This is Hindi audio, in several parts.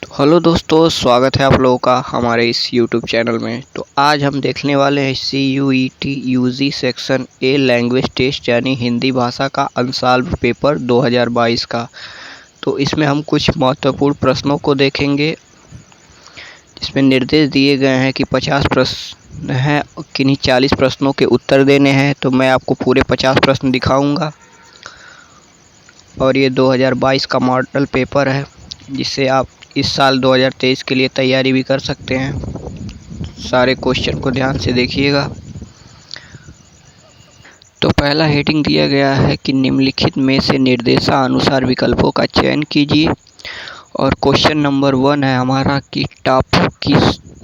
हेलो दोस्तों, स्वागत है आप लोगों का हमारे इस यूट्यूब चैनल में। तो आज हम देखने वाले हैं CUET UG section A language test यानी हिंदी भाषा का अनसॉल्व्ड पेपर 2022 का। तो इसमें हम कुछ महत्वपूर्ण प्रश्नों को देखेंगे। इसमें निर्देश दिए गए हैं कि 50 प्रश्न हैं, किन्हीं 40 प्रश्नों के उत्तर देने हैं। तो मैं आपको पूरे 50 प्रश्न दिखाऊंगा और ये 2022 का मॉडल पेपर है, जिससे आप इस साल 2023 के लिए तैयारी भी कर सकते हैं। सारे क्वेश्चन को ध्यान से देखिएगा। तो पहला हेडिंग दिया गया है कि निम्नलिखित में से निर्देशानुसार विकल्पों का चयन कीजिए। और क्वेश्चन नंबर 1 है हमारा कि टापू की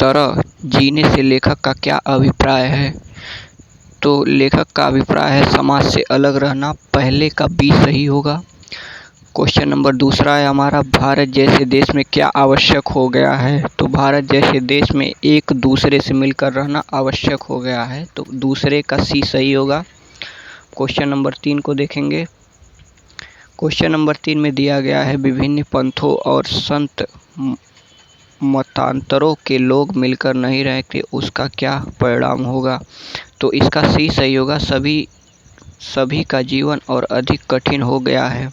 तरह जीने से लेखक का क्या अभिप्राय है। तो लेखक का अभिप्राय है समाज से अलग रहना, पहले का बी सही होगा। क्वेश्चन नंबर दूसरा है हमारा, भारत जैसे देश में क्या आवश्यक हो गया है। तो भारत जैसे देश में एक दूसरे से मिलकर रहना आवश्यक हो गया है, तो दूसरे का सी सही होगा। क्वेश्चन नंबर 3 को देखेंगे। क्वेश्चन नंबर 3 में दिया गया है विभिन्न पंथों और संत मतांतरों के लोग मिलकर नहीं रहते, उसका क्या परिणाम होगा। तो इसका सी सही होगा, सभी का जीवन और अधिक कठिन हो गया है।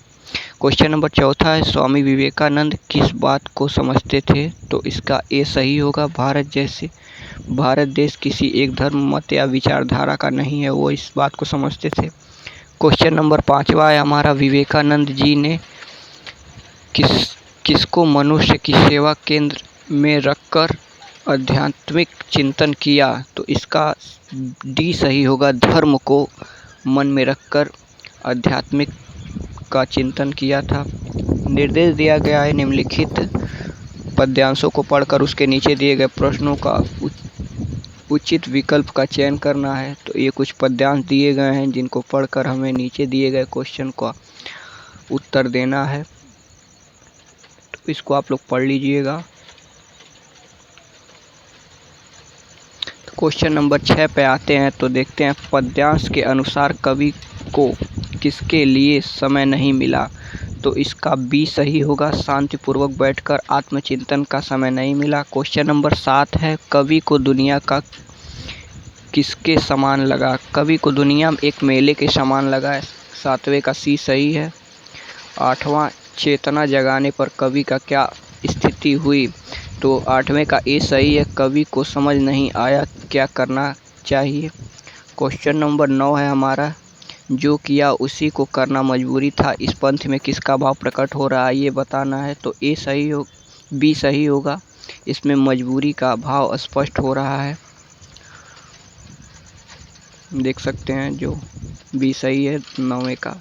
क्वेश्चन नंबर चौथा है स्वामी विवेकानंद किस बात को समझते थे। तो इसका ए सही होगा, भारत देश किसी एक धर्म, मत या विचारधारा का नहीं है, वो इस बात को समझते थे। क्वेश्चन नंबर 5वां है हमारा, विवेकानंद जी ने किसको मनुष्य की सेवा केंद्र में रखकर आध्यात्मिक चिंतन किया। तो इसका डी सही होगा, धर्म को मन में रखकर आध्यात्मिक का चिंतन किया था। निर्देश दिया गया है निम्नलिखित पद्यांशों को पढ़कर उसके नीचे दिए गए प्रश्नों का उचित विकल्प का चयन करना है। तो ये कुछ पद्यांश दिए गए हैं जिनको पढ़कर हमें नीचे दिए गए क्वेश्चन का उत्तर देना है। तो इसको आप लोग पढ़ लीजिएगा। तो क्वेश्चन नंबर 6 पे आते हैं। तो देखते हैं, पद्यांश के अनुसार कवि को किसके लिए समय नहीं मिला। तो इसका बी सही होगा, शांतिपूर्वक बैठकर आत्मचिंतन का समय नहीं मिला। क्वेश्चन नंबर 7 है, कवि को दुनिया का किसके समान लगा। कवि को दुनिया एक मेले के समान लगा है, 7वें का सी सही है। 8वां, चेतना जगाने पर कवि का क्या स्थिति हुई। तो 8वें का ए सही है, कवि को समझ नहीं आया क्या करना चाहिए। क्वेश्चन नंबर 9 है हमारा, जो किया उसी को करना मजबूरी था, इस पंथ में किसका भाव प्रकट हो रहा है ये बताना है। तो ए सही हो, बी सही होगा, इसमें मजबूरी का भाव स्पष्ट हो रहा है, देख सकते हैं जो बी सही है 9वें का।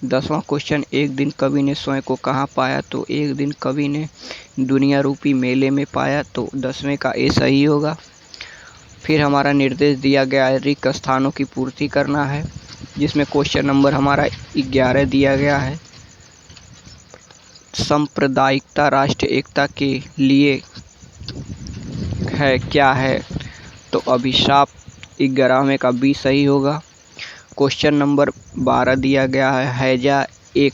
10वां क्वेश्चन, एक दिन कवि ने स्वयं को कहाँ पाया। तो एक दिन कवि ने दुनिया रूपी मेले में पाया, तो 10वें का ए सही होगा। फिर हमारा निर्देश दिया गया है रिक्त स्थानों की पूर्ति करना है, जिसमें क्वेश्चन नंबर हमारा 11 दिया गया है, सांप्रदायिकता राष्ट्र एकता के लिए है क्या है। तो अभिशाप 11वें का बी सही होगा। क्वेश्चन नंबर 12 दिया गया है, हैजा एक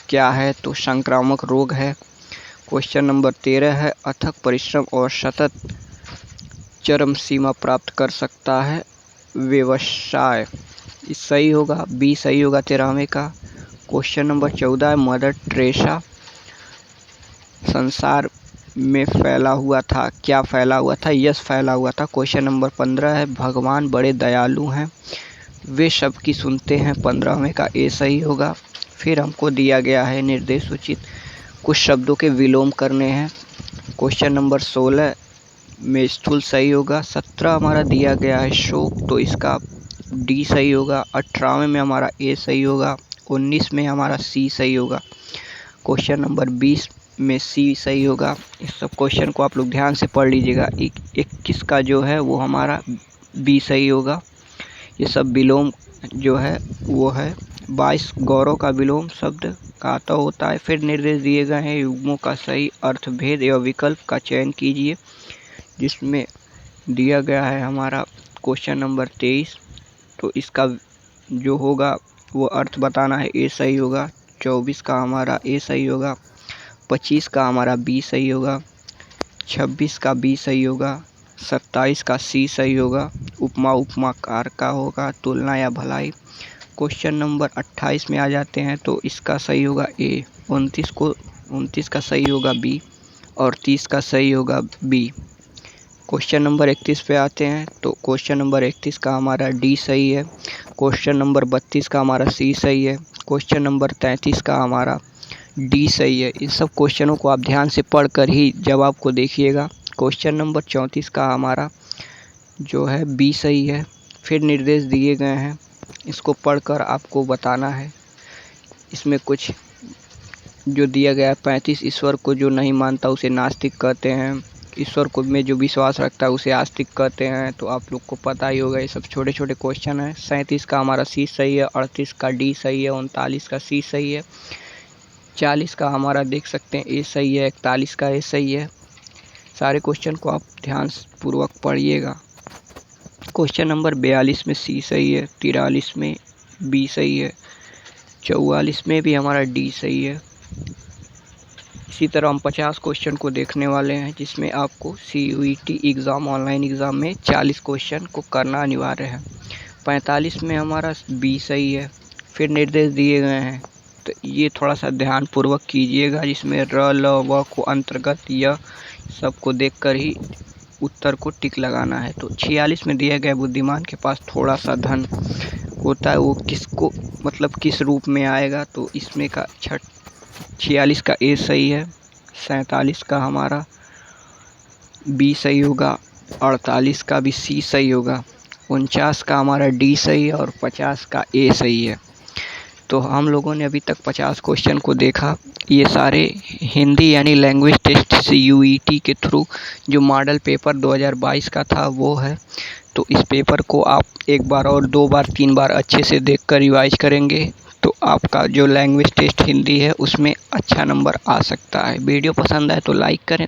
क्या है। तो संक्रामक रोग है। क्वेश्चन नंबर 13 है, अथक परिश्रम और सतत चरम सीमा प्राप्त कर सकता है व्यवसाय, इस सही होगा, बी सही होगा 13वें का। क्वेश्चन नंबर 14 है, मदर टेरेसा संसार में फैला हुआ था, क्या फैला हुआ था। यस फैला हुआ था। क्वेश्चन नंबर 15 है, भगवान बड़े दयालु हैं, वे सबकी सुनते हैं, 15वें का ए सही होगा। फिर हमको दिया गया है निर्देश उचित कुछ शब्दों के विलोम करने हैं। क्वेश्चन नंबर 16 में स्थूल सही होगा। 17 हमारा दिया गया है शोक, तो इसका डी सही होगा। 18वें में हमारा ए सही होगा। 19 में हमारा सी सही होगा। क्वेश्चन नंबर 20 में सी सही होगा। इस सब क्वेश्चन को आप लोग ध्यान से पढ़ लीजिएगा। 21 का जो है वो हमारा बी सही होगा। ये सब विलोम जो है वो है। 22 गौरव का विलोम शब्द काता होता है। फिर निर्देश दिए गए हैं, युग्मों का सही अर्थभेद एवं विकल्प का चयन कीजिए, जिसमें दिया गया है हमारा क्वेश्चन नंबर 23। तो इसका जो होगा वो अर्थ बताना है, ए सही होगा। 24 का हमारा ए सही होगा। 25 का हमारा बी सही होगा। 26 का बी सही होगा, 27 का सी सही होगा, उपमा उपमाकार का होगा, तुलना या भलाई। क्वेश्चन नंबर 28 में आ जाते हैं तो इसका सही होगा ए, 29 का सही होगा बी और 30 का सही होगा बी। क्वेश्चन नंबर 31 पे आते हैं तो क्वेश्चन नंबर 31 का हमारा डी सही है, क्वेश्चन नंबर 32 का हमारा सी सही है, क्वेश्चन नंबर 33 का हमारा डी सही है। इन सब क्वेश्चनों को आप ध्यान से पढ़कर ही जवाब को देखिएगा। क्वेश्चन नंबर 34 का हमारा जो है बी सही है। फिर निर्देश दिए गए हैं, इसको पढ़कर आपको बताना है। इसमें कुछ जो दिया गया है, 35 ईश्वर को जो नहीं मानता उसे नास्तिक कहते हैं, ईश्वर को में जो विश्वास रखता है उसे आस्तिक कहते हैं। तो आप लोग को पता ही होगा, ये सब छोटे छोटे क्वेश्चन हैं। 37 का हमारा सी सही है, 38 का डी सही है, 39 का सी सही है, 40 का हमारा देख सकते हैं ए सही है, 41 का ए सही है। सारे क्वेश्चन को आप ध्यान पूर्वक पढ़िएगा। क्वेश्चन नंबर 42 में सी सही है, 43 में बी सही है, 44 में भी हमारा डी सही है। इसी तरह हम 50 क्वेश्चन को देखने वाले हैं, जिसमें आपको CUET एग्ज़ाम ऑनलाइन एग्ज़ाम में 40 क्वेश्चन को करना अनिवार्य है। 45 में हमारा बी सही है। फिर निर्देश दिए गए हैं तो ये थोड़ा सा ध्यानपूर्वक कीजिएगा, जिसमें र ल व को अंतर्गत य सबको देखकर ही उत्तर को टिक लगाना है। तो 46 में दिया गया बुद्धिमान के पास थोड़ा सा धन होता है, वो किसको मतलब किस रूप में आएगा, तो इसमें का 46 का ए सही है, 47 का हमारा बी सही होगा, 48 का भी सी सही होगा, 49 का हमारा डी सही है और 50 का ए सही है। तो हम लोगों ने अभी तक 50 क्वेश्चन को देखा। ये सारे हिंदी यानी लैंग्वेज टेस्ट CUET के थ्रू जो मॉडल पेपर 2022 का था वो है। तो इस पेपर को आप एक बार और 2 बार 3 बार अच्छे से देखकर रिवाइज करेंगे तो आपका जो लैंग्वेज टेस्ट हिंदी है उसमें अच्छा नंबर आ सकता है। वीडियो पसंद आए तो लाइक करें।